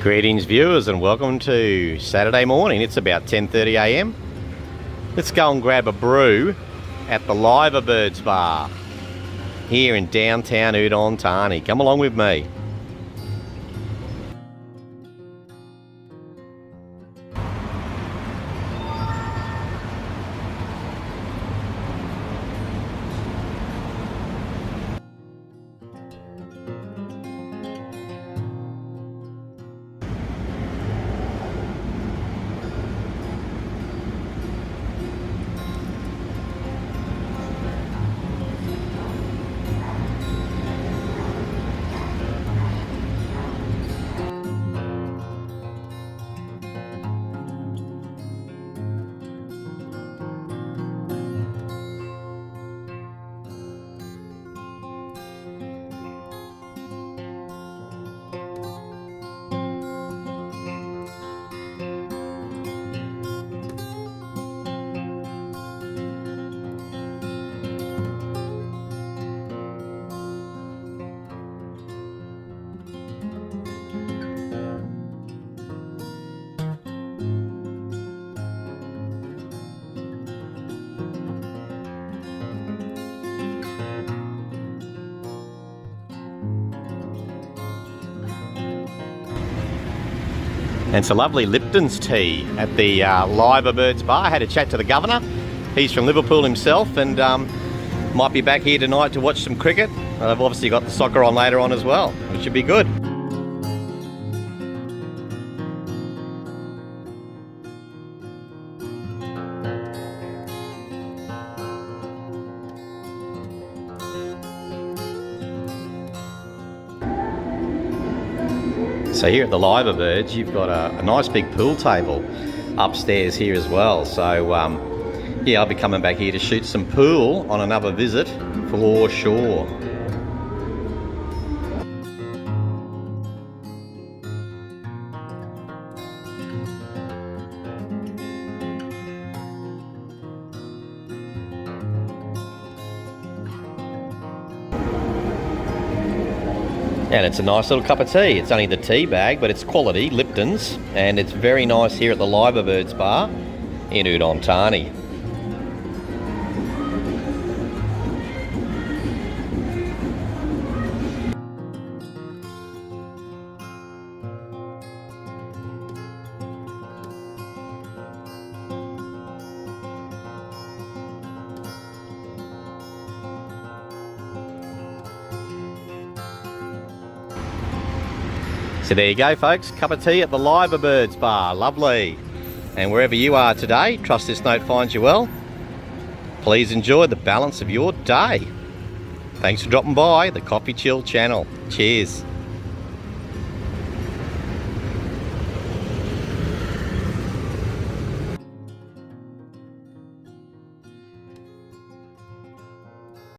Greetings viewers and welcome to Saturday morning. It's about 10:30 a.m. Let's go and grab a brew at the Liver Birds Bar here in downtown Udon Thani. Come along with me. And it's a lovely Lipton's tea at the Liver Birds Bar. I had a chat to the governor. He's from Liverpool himself and might be back here tonight to watch some cricket. They've obviously got the soccer on later on as well, which should be good. So here at the Liver Birds, you've got a nice big pool table upstairs here as well. So yeah, I'll be coming back here to shoot some pool on another visit for sure. And it's a nice little cup of tea. It's only the tea bag, but it's quality, Lipton's, and it's very nice here at the Liver Birds Bar in Udon Thani. So there you go folks, cup of tea at the Liver Birds Bar, lovely. And wherever you are today, trust this note finds you well. Please enjoy the balance of your day. Thanks for dropping by the Coffee Chill channel. Cheers.